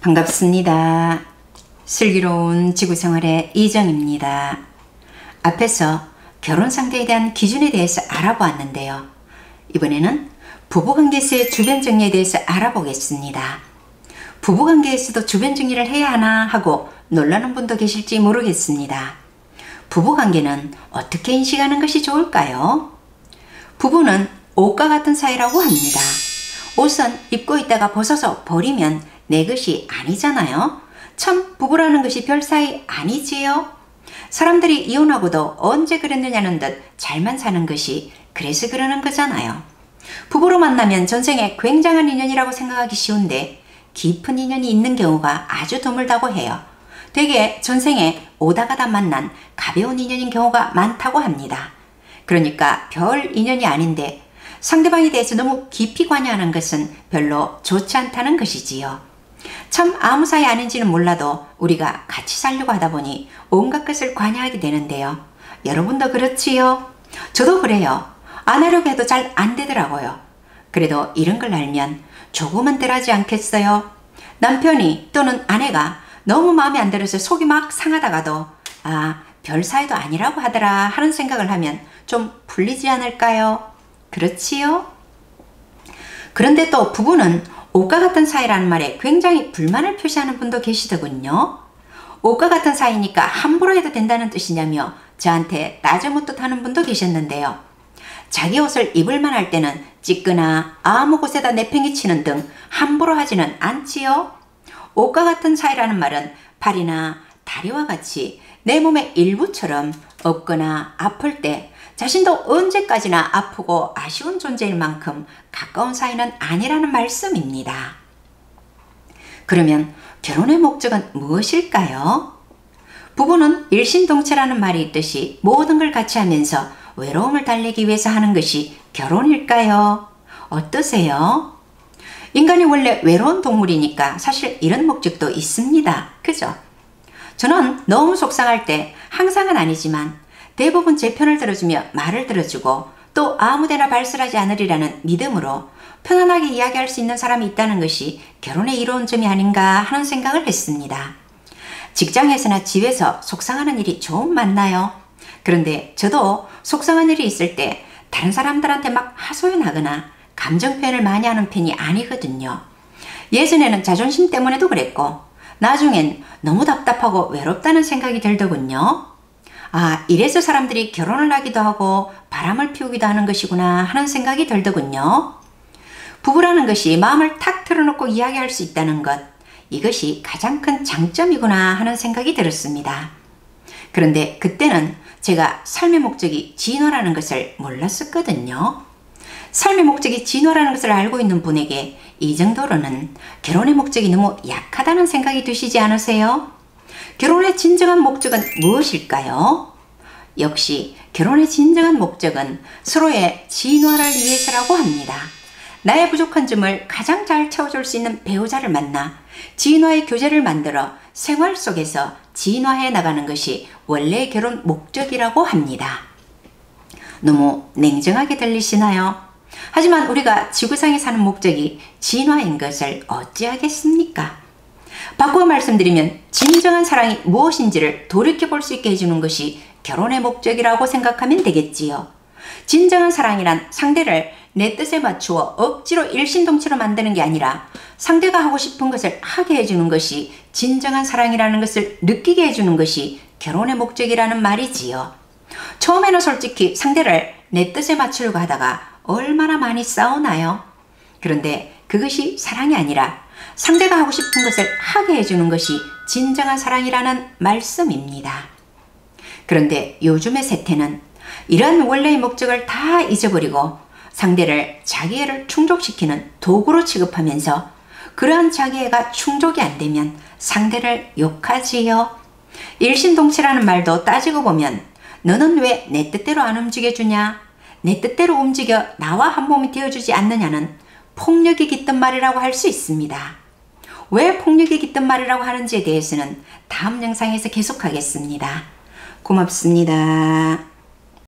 반갑습니다. 슬기로운 지구생활의 이정입니다. 앞에서 결혼 상대에 대한 기준에 대해서 알아보았는데요. 이번에는 부부관계에서의 주변 정리에 대해서 알아보겠습니다. 부부관계에서도 주변 정리를 해야 하나 하고 놀라는 분도 계실지 모르겠습니다. 부부관계는 어떻게 인식하는 것이 좋을까요? 부부는 옷과 같은 사이라고 합니다. 옷은 입고 있다가 벗어서 버리면 내 것이 아니잖아요. 참 부부라는 것이 별 사이 아니지요? 사람들이 이혼하고도 언제 그랬느냐는 듯 잘만 사는 것이 그래서 그러는 거잖아요. 부부로 만나면 전생에 굉장한 인연이라고 생각하기 쉬운데 깊은 인연이 있는 경우가 아주 드물다고 해요. 대개 전생에 오다 가다 만난 가벼운 인연인 경우가 많다고 합니다. 그러니까 별 인연이 아닌데 상대방에 대해서 너무 깊이 관여하는 것은 별로 좋지 않다는 것이지요. 참 아무 사이 아닌지는 몰라도 우리가 같이 살려고 하다 보니 온갖 것을 관여하게 되는데요. 여러분도 그렇지요? 저도 그래요. 안 하려고 해도 잘 안 되더라고요. 그래도 이런 걸 알면 조금은 덜하지 않겠어요? 남편이 또는 아내가 너무 마음에 안 들어서 속이 막 상하다가도 별 사이도 아니라고 하더라 하는 생각을 하면 좀 풀리지 않을까요? 그렇지요? 그런데 또 부부는 옷과 같은 사이라는 말에 굉장히 불만을 표시하는 분도 계시더군요. 옷과 같은 사이니까 함부로 해도 된다는 뜻이냐며 저한테 따져묻듯 하는 분도 계셨는데요. 자기 옷을 입을만 할 때는 찢거나 아무 곳에다 내팽개치는 등 함부로 하지는 않지요. 옷과 같은 사이라는 말은 팔이나 다리와 같이 내 몸의 일부처럼 없거나 아플 때 자신도 언제까지나 아프고 아쉬운 존재일 만큼 가까운 사이는 아니라는 말씀입니다. 그러면 결혼의 목적은 무엇일까요? 부부는 일신동체라는 말이 있듯이 모든 걸 같이 하면서 외로움을 달래기 위해서 하는 것이 결혼일까요? 어떠세요? 인간이 원래 외로운 동물이니까 사실 이런 목적도 있습니다. 그죠? 저는 너무 속상할 때 항상은 아니지만 대부분 제 편을 들어주며 말을 들어주고 또 아무데나 발설하지 않으리라는 믿음으로 편안하게 이야기할 수 있는 사람이 있다는 것이 결혼의 이로운 점이 아닌가 하는 생각을 했습니다. 직장에서나 집에서 속상하는 일이 좀 많나요? 그런데 저도 속상한 일이 있을 때 다른 사람들한테 막 하소연하거나 감정 표현을 많이 하는 편이 아니거든요. 예전에는 자존심 때문에도 그랬고 나중엔 너무 답답하고 외롭다는 생각이 들더군요. 이래서 사람들이 결혼을 하기도 하고 바람을 피우기도 하는 것이구나 하는 생각이 들더군요. 부부라는 것이 마음을 탁 털어놓고 이야기할 수 있다는 것, 이것이 가장 큰 장점이구나 하는 생각이 들었습니다. 그런데 그때는 제가 삶의 목적이 진화라는 것을 몰랐었거든요. 삶의 목적이 진화라는 것을 알고 있는 분에게 이 정도로는 결혼의 목적이 너무 약하다는 생각이 드시지 않으세요? 결혼의 진정한 목적은 무엇일까요? 역시 결혼의 진정한 목적은 서로의 진화를 위해서라고 합니다. 나의 부족한 점을 가장 잘 채워줄 수 있는 배우자를 만나 진화의 교제를 만들어 생활 속에서 진화해 나가는 것이 원래의 결혼 목적이라고 합니다. 너무 냉정하게 들리시나요? 하지만 우리가 지구상에 사는 목적이 진화인 것을 어찌하겠습니까? 바꾸어 말씀드리면 진정한 사랑이 무엇인지를 돌이켜볼 수 있게 해주는 것이 결혼의 목적이라고 생각하면 되겠지요. 진정한 사랑이란 상대를 내 뜻에 맞추어 억지로 일신동체로 만드는 게 아니라 상대가 하고 싶은 것을 하게 해주는 것이 진정한 사랑이라는 것을 느끼게 해주는 것이 결혼의 목적이라는 말이지요. 처음에는 솔직히 상대를 내 뜻에 맞추려고 하다가 얼마나 많이 싸우나요? 그런데 그것이 사랑이 아니라 상대가 하고 싶은 것을 하게 해주는 것이 진정한 사랑이라는 말씀입니다. 그런데 요즘의 세태는 이러한 원래의 목적을 다 잊어버리고 상대를 자기애를 충족시키는 도구로 취급하면서 그러한 자기애가 충족이 안 되면 상대를 욕하지요. 일신동체라는 말도 따지고 보면 너는 왜 내 뜻대로 안 움직여주냐? 내 뜻대로 움직여 나와 한 몸이 되어주지 않느냐는 폭력이 깃든 말이라고 할 수 있습니다. 왜 폭력이 깃든 말이라고 하는지에 대해서는 다음 영상에서 계속하겠습니다. 고맙습니다.